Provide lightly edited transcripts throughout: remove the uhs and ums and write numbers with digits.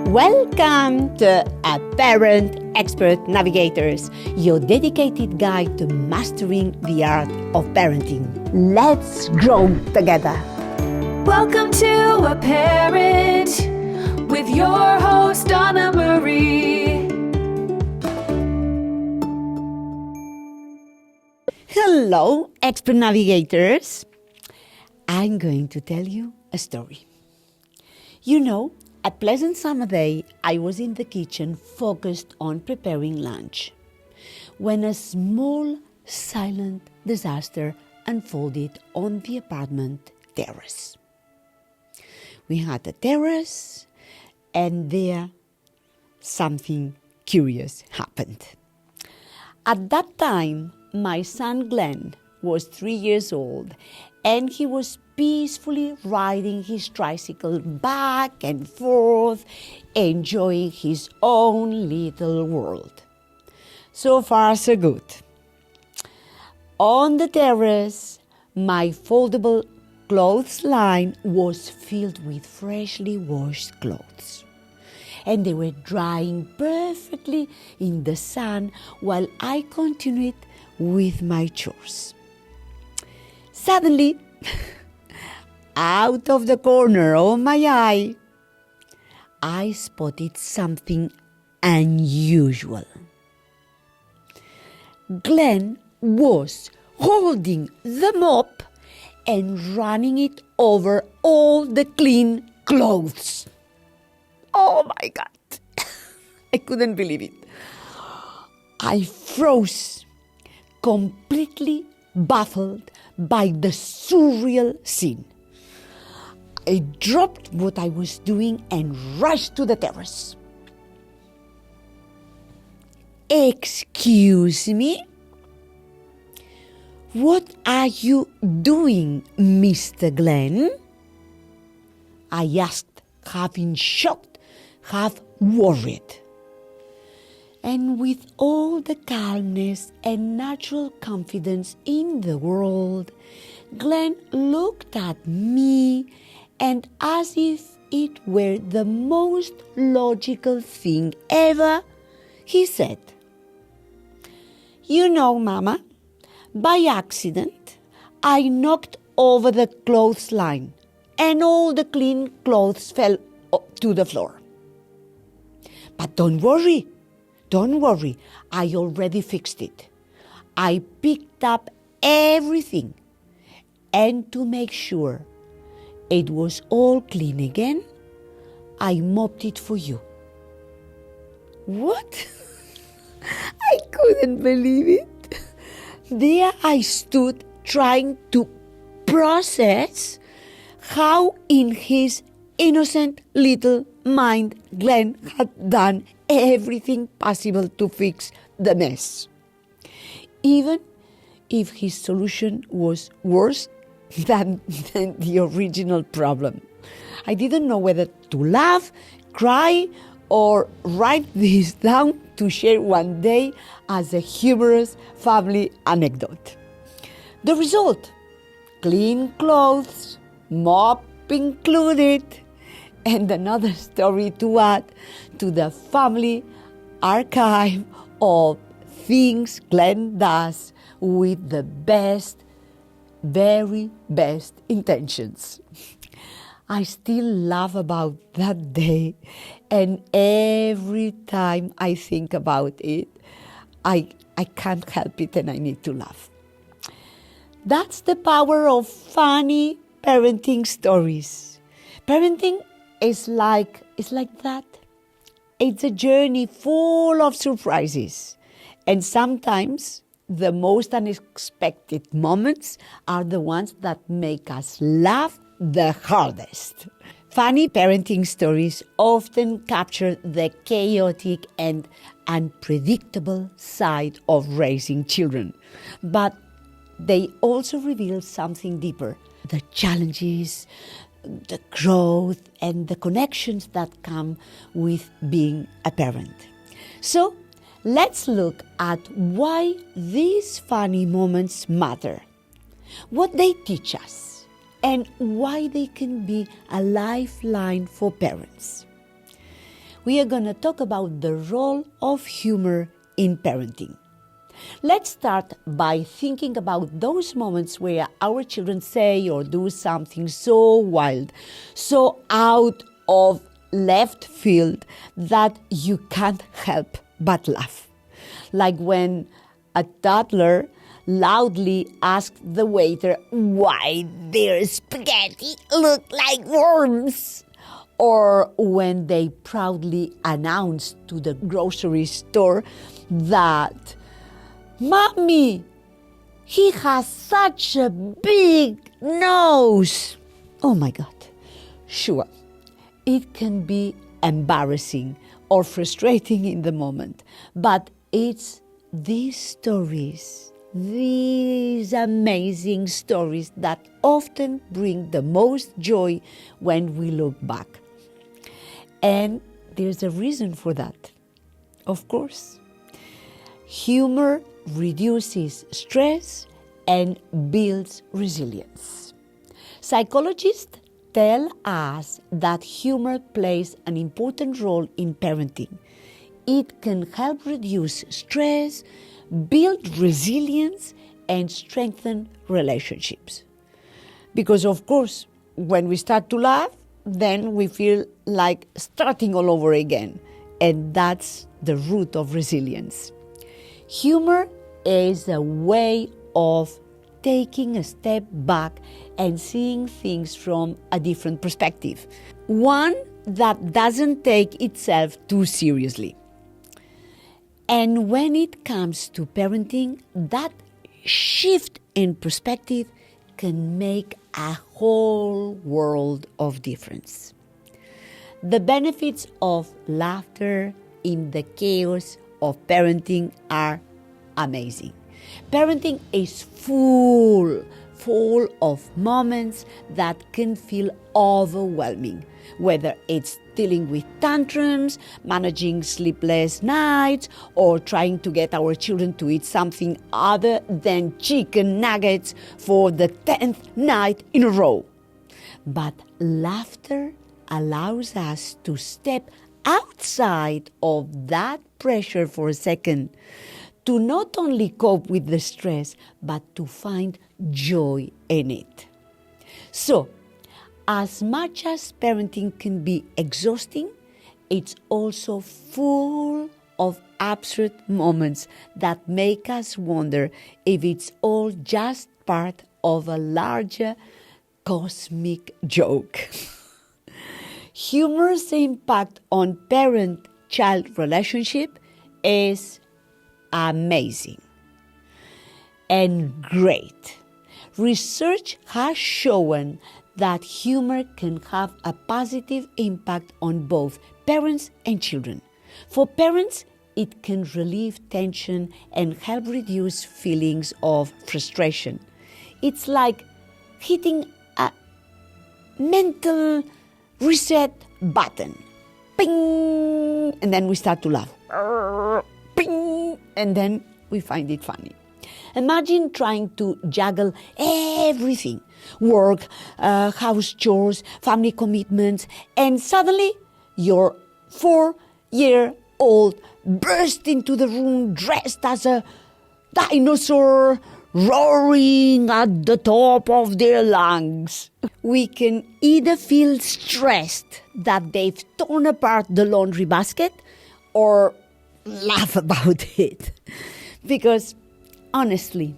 Welcome to A Parent Expert Navigators, your dedicated guide to mastering the art of parenting. Let's grow together. Welcome to A Parent with your host, Anna Marie. Hello, Expert Navigators. I'm going to tell you a story. You know, a pleasant summer day, I was in the kitchen focused on preparing lunch when a small, silent disaster unfolded on the apartment terrace. We had a terrace, and there something curious happened. At that time, my son Glenn was 3 years old, and he was peacefully riding his tricycle back and forth, enjoying his own little world. So far, so good. On the terrace, my foldable clothes line was filled with freshly washed clothes, and they were drying perfectly in the sun while I continued with my chores. Suddenly, out of the corner of my eye, I spotted something unusual. Glenn was holding the mop and running it over all the clean clothes. Oh my God! I couldn't believe it. I froze, completely baffled by the surreal scene. I dropped what I was doing and rushed to the terrace. Excuse me? What are you doing, Mr. Glenn? I asked, half in shock, half worried. And with all the calmness and natural confidence in the world, Glenn looked at me, and as if it were the most logical thing ever, he said, "You know, Mama, by accident, I knocked over the clothesline, and all the clean clothes fell to the floor. But don't worry, I already fixed it. I picked up everything, and to make sure it was all clean again, I mopped it for you." What? I couldn't believe it. There I stood trying to process how in his innocent little mind Glenn had done everything possible to fix the mess, even if his solution was worse than the original problem. I didn't know whether to laugh, cry, or write this down to share one day as a humorous family anecdote. The result: clean clothes, mop included, and another story to add to the family archive of things Glenn does with the best, very best intentions. I still laugh about that day, and every time I think about it, I can't help it and I need to laugh. That's the power of funny parenting stories. Parenting is like that. It's a journey full of surprises, and sometimes the most unexpected moments are the ones that make us laugh the hardest. Funny parenting stories often capture the chaotic and unpredictable side of raising children, but they also reveal something deeper: the challenges, the growth, and the connections that come with being a parent. So, let's look at why these funny moments matter, what they teach us, and why they can be a lifeline for parents. we are going to talk about the role of humor in parenting. Let's start by thinking about those moments where our children say or do something so wild, so out of left field that you can't help but laugh. Like when a toddler loudly asked the waiter why their spaghetti looked like worms. Or when they proudly announced to the grocery store that, "Mommy, he has such a big nose." Oh my God. Sure, it can be embarrassing or frustrating in the moment, but it's these stories, these amazing stories that often bring the most joy when we look back. And there's a reason for that, of course. Humor reduces stress and builds resilience. Psychologists tell us that humor plays an important role in parenting. It can help reduce stress, build resilience, and strengthen relationships. Because, of course, when we start to laugh, then we feel like starting all over again. And that's the root of resilience. Humor is a way of taking a step back and seeing things from a different perspective. One that doesn't take itself too seriously. And when it comes to parenting, that shift in perspective can make a whole world of difference. The benefits of laughter in the chaos of parenting are amazing. Parenting is full of moments that can feel overwhelming, whether it's dealing with tantrums, managing sleepless nights, or trying to get our children to eat something other than chicken nuggets for the 10th night in a row. But laughter allows us to step outside of that pressure for a second, to not only cope with the stress, but to find joy in it. So, as much as parenting can be exhausting, it's also full of absurd moments that make us wonder if it's all just part of a larger cosmic joke. Humor's impact on parent-child relationship is amazing and great. Research has shown that humor can have a positive impact on both parents and children. For parents, it can relieve tension and help reduce feelings of frustration. It's like hitting a mental reset button. Ping! And then we start to laugh. Ping! And then we find it funny. Imagine trying to juggle everything: work, house chores, family commitments, and suddenly your 4-year-old burst into the room dressed as a dinosaur, roaring at the top of their lungs. We can either feel stressed that they've torn apart the laundry basket or laugh about it. Because honestly,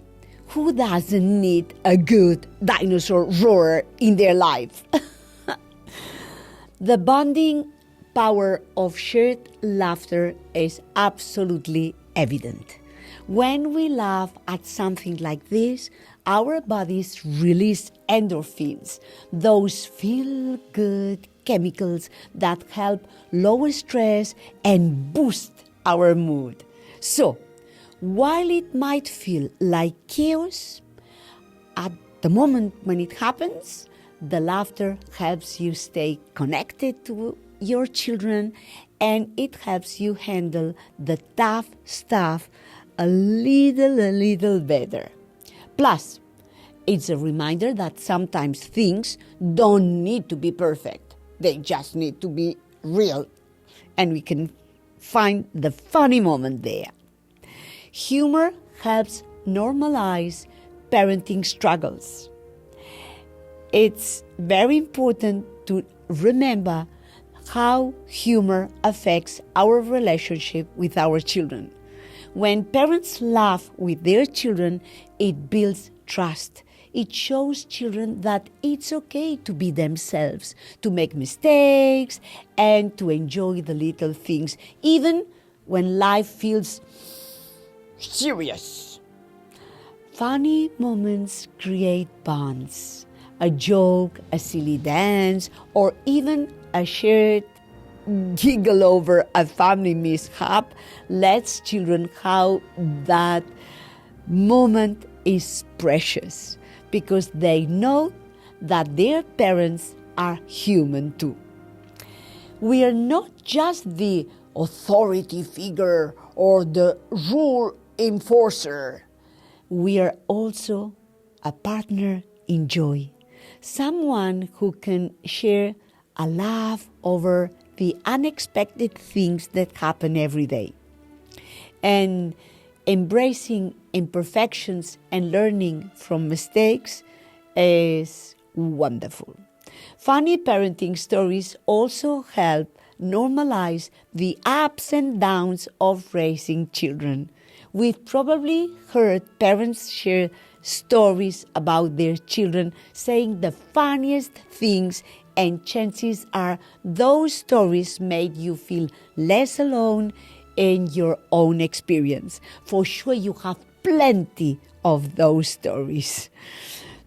who doesn't need a good dinosaur roar in their life? The bonding power of shared laughter is absolutely evident. When we laugh at something like this, our bodies release endorphins, those feel-good chemicals that help lower stress and boost our mood. So, while it might feel like chaos, at the moment when it happens, the laughter helps you stay connected to your children, and it helps you handle the tough stuff a little better. Plus, it's a reminder that sometimes things don't need to be perfect. They just need to be real. and we can find the funny moment there. Humor helps normalize parenting struggles. It's very important to remember how humor affects our relationship with our children. When parents laugh with their children, it builds trust. It shows children that it's okay to be themselves, to make mistakes, and to enjoy the little things, even when life feels serious. Funny moments create bonds. A joke, a silly dance, or even a shared giggle over a family mishap lets children how that moment is precious, because they know that their parents are human too. We are not just the authority figure or the rule enforcer. We are also a partner in joy, someone who can share a laugh over the unexpected things that happen every day. And embracing imperfections and learning from mistakes is wonderful. Funny parenting stories also help normalize the ups and downs of raising children. We've probably heard parents share stories about their children saying the funniest things, and chances are those stories made you feel less alone in your own experience. For sure, you have plenty of those stories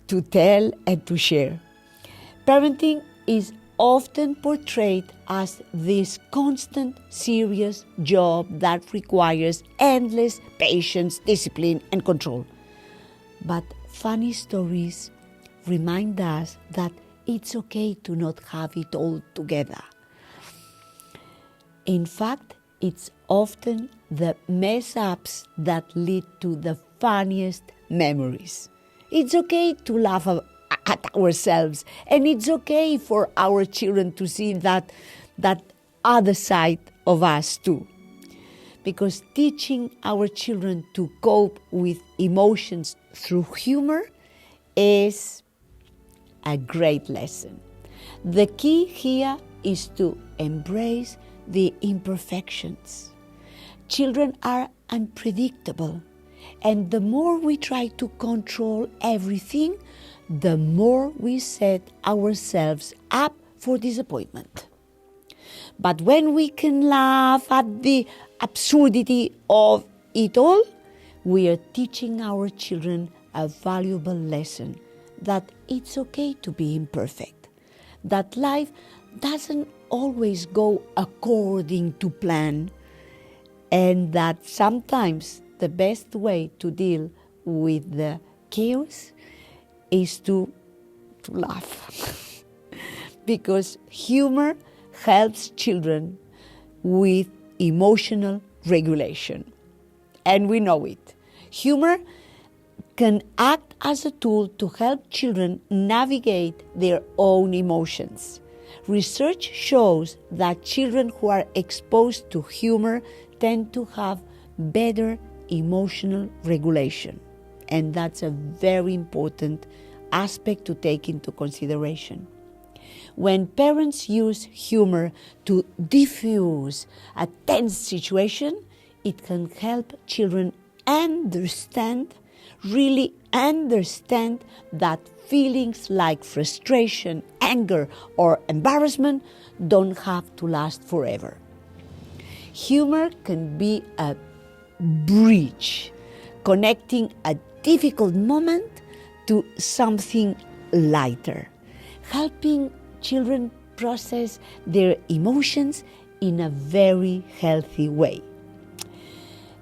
to tell and to share. Parenting is often portrayed as this constant, serious job that requires endless patience, discipline, and control. But funny stories remind us that it's okay to not have it all together. In fact, it's often the mess-ups that lead to the funniest memories. It's okay to laugh at ourselves, and it's okay for our children to see that other side of us too. Because teaching our children to cope with emotions through humor is a great lesson. The key here is to embrace the imperfections. Children are unpredictable, and the more we try to control everything, the more we set ourselves up for disappointment. But when we can laugh at the absurdity of it all, we are teaching our children a valuable lesson, that it's okay to be imperfect, that life doesn't always go according to plan, and that sometimes the best way to deal with the chaos is to laugh. Because humor helps children with emotional regulation. And we know it. Humor can act as a tool to help children navigate their own emotions. Research shows that children who are exposed to humor tend to have better emotional regulation. And that's a very important aspect to take into consideration. When parents use humor to diffuse a tense situation, it can help children really understand that feelings like frustration, anger, or embarrassment don't have to last forever. Humor can be a bridge connecting a difficult moment to something lighter, helping children process their emotions in a very healthy way.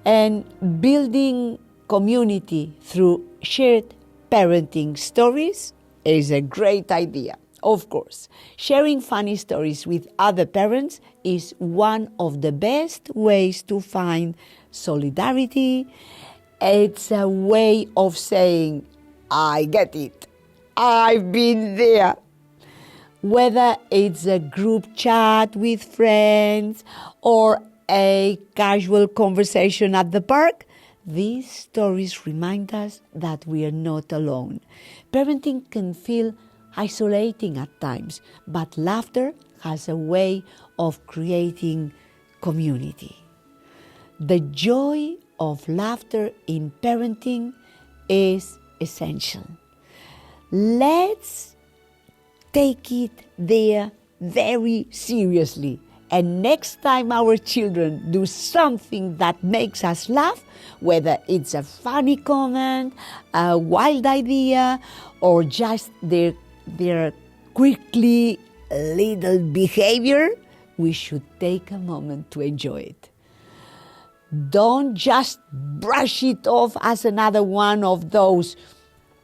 And building community through shared parenting stories is a great idea. Of course, sharing funny stories with other parents is one of the best ways to find solidarity. It's a way of saying, I get it. I've been there. Whether it's a group chat with friends or a casual conversation at the park, these stories remind us that we are not alone. Parenting can feel isolating at times, but laughter has a way of creating community. The joy of laughter in parenting is essential. Let's take it there very seriously. And next time our children do something that makes us laugh, whether it's a funny comment, a wild idea, or just their quickly little behavior, we should take a moment to enjoy it. Don't just brush it off as another one of those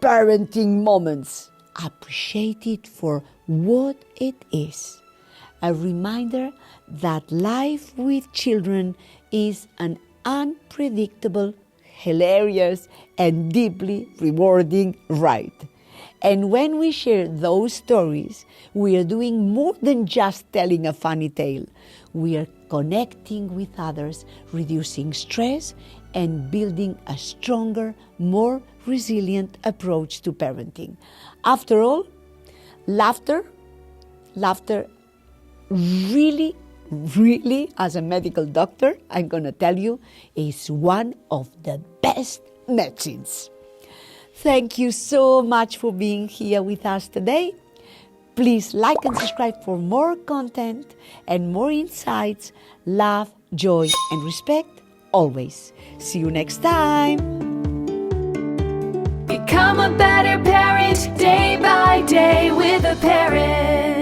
parenting moments. Appreciate it for what it is. A reminder that life with children is an unpredictable, hilarious, and deeply rewarding ride. And when we share those stories, we are doing more than just telling a funny tale. We are connecting with others, reducing stress, and building a stronger, more resilient approach to parenting. After all, laughter really, as a medical doctor, I'm going to tell you, is one of the best medicines. Thank you so much for being here with us today. Please like and subscribe for more content and more insights. Love, joy, and respect always. See you next time. Become a better parent day by day with a parent.